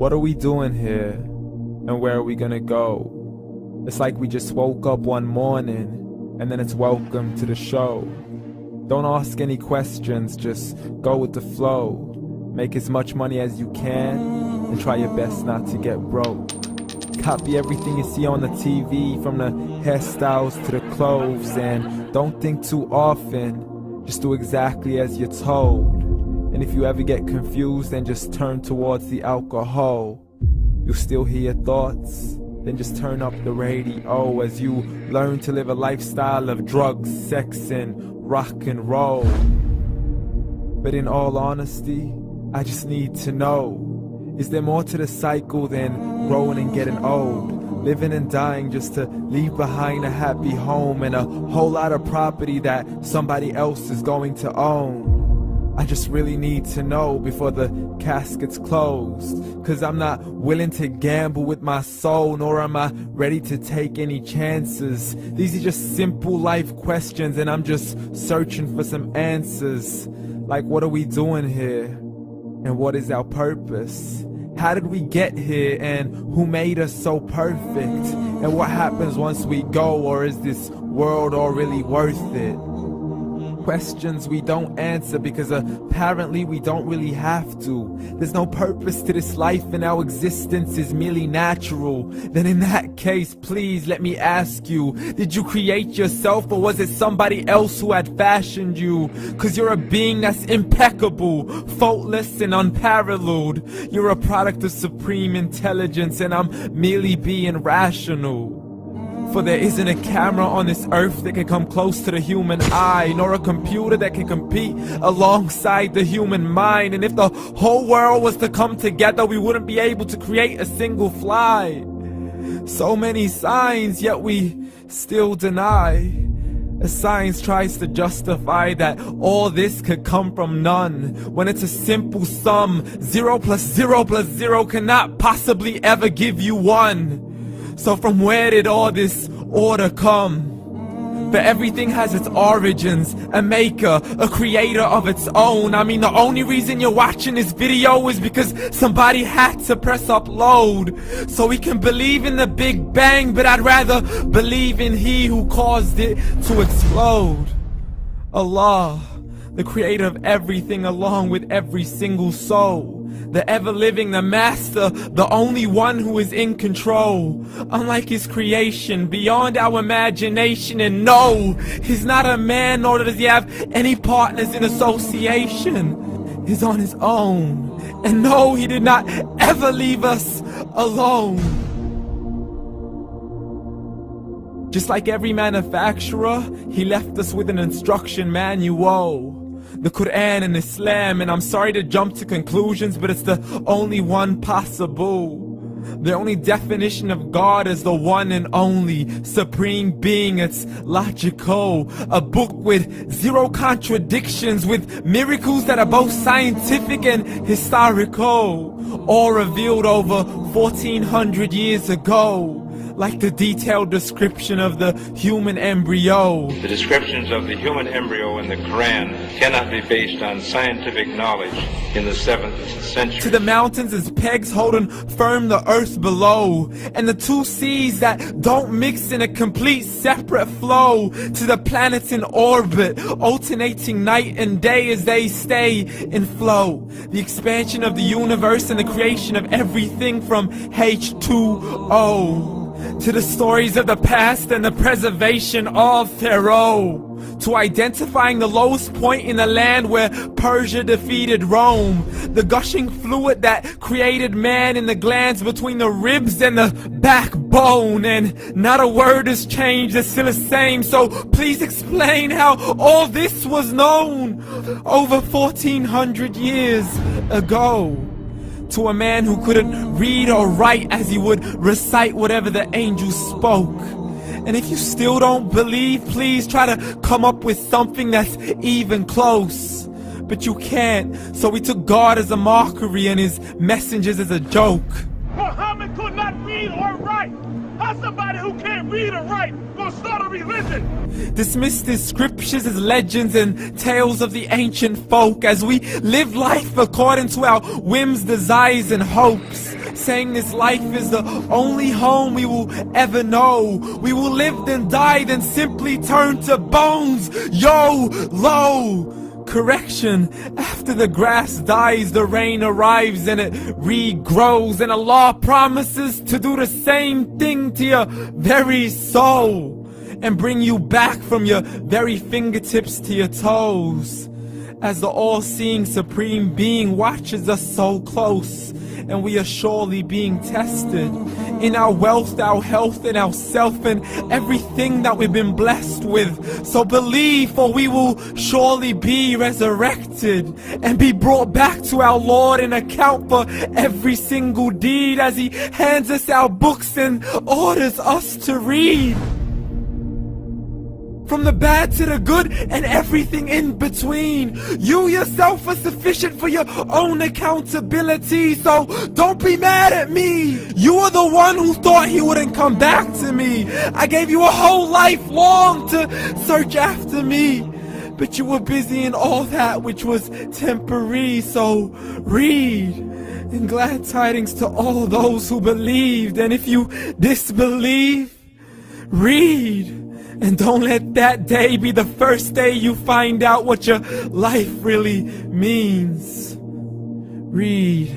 What are we doing here? And where are we gonna go? It's like we just woke up one morning, and then it's welcome to the show. Don't ask any questions, just go with the flow. Make as much money as you can, and try your best not to get broke. Copy everything you see on the TV, from the hairstyles to the clothes, and don't think too often, just do exactly as you're told. And if you ever get confused, then just turn towards the alcohol. You'll still hear your thoughts, then just turn up the radio as you learn to live a lifestyle of drugs, sex, and rock and roll. But in all honesty, I just need to know, is there more to the cycle than growing and getting old? Living and dying just to leave behind a happy home and a whole lot of property that somebody else is going to own. I just really need to know before the casket's closed, 'cause I'm not willing to gamble with my soul, nor am I ready to take any chances. These are just simple life questions, and I'm just searching for some answers. Like, what are we doing here? And what is our purpose? How did we get here, and who made us so perfect? And what happens once we go, or is this world all really worth it? Questions we don't answer because apparently we don't really have to. There's no purpose to this life and our existence is merely natural. Then in that case, please let me ask you, did you create yourself, or was it somebody else who had fashioned you? 'Cause you're a being that's impeccable, faultless and unparalleled. You're a product of supreme intelligence, and I'm merely being rational. For there isn't a camera on this earth that can come close to the human eye, nor a computer that can compete alongside the human mind. And if the whole world was to come together, we wouldn't be able to create a single fly. So many signs, yet we still deny. As science tries to justify that all this could come from none, when it's a simple sum. 0 plus 0 plus 0 cannot possibly ever give you 1. So from where did all this order come? For everything has its origins, a maker, a creator of its own. I mean, the only reason you're watching this video is because somebody had to press upload. So we can believe in the Big Bang, but I'd rather believe in He who caused it to explode. Allah, the creator of everything along with every single soul. The ever-living, the master, the only one who is in control. Unlike his creation, beyond our imagination. And no, he's not a man, nor does he have any partners in association. He's on his own. And no, he did not ever leave us alone. Just like every manufacturer, he left us with an instruction manual. The Quran and Islam, and I'm sorry to jump to conclusions, but it's the only one possible. The only definition of God is the one and only supreme being. It's logical, a book with 0 contradictions, with miracles that are both scientific and historical, all revealed over 1400 years ago. Like the detailed description of the human embryo. The descriptions of the human embryo in the Quran cannot be based on scientific knowledge in the 7th century. To the mountains as pegs holding firm the earth below, and the 2 seas that don't mix in a complete separate flow. To the planets in orbit, alternating night and day as they stay in flow. The expansion of the universe and the creation of everything from H2O. To the stories of the past and the preservation of Pharaoh. To identifying the lowest point in the land where Persia defeated Rome. The gushing fluid that created man in the glands between the ribs and the backbone. And not a word has changed, it's still the same. So please explain how all this was known over 1400 years ago. To a man who couldn't read or write, as he would recite whatever the angels spoke. And if you still don't believe, please try to come up with something that's even close. But you can't, so we took God as a mockery and his messengers as a joke. Muhammad could not read or write. How's somebody who can't read or write gonna start a religion? Dismissed his scriptures as legends and tales of the ancient folk, as we live life according to our whims, desires and hopes. saying this life is the only home we will ever know. We will live then die then simply turn to bones. YOLO! Correction, after the grass dies, the rain arrives and it regrows, and Allah promises to do the same thing to your very soul and bring you back from your very fingertips to your toes, as the all-seeing supreme being watches us so close, and we are surely being tested in our wealth, our health, and our self, and everything that we've been blessed with. So believe, for we will surely be resurrected and be brought back to our Lord and account for every single deed, as He hands us our books and orders us to read. From the bad to the good and everything in between. You yourself are sufficient for your own accountability, so don't be mad at me. You are the one who thought He wouldn't come back to me. I gave you a whole life long to search after me, but you were busy in all that which was temporary. So read, and glad tidings to all those who believed. And if you disbelieve, read. And don't let that day be the first day you find out what your life really means. Read.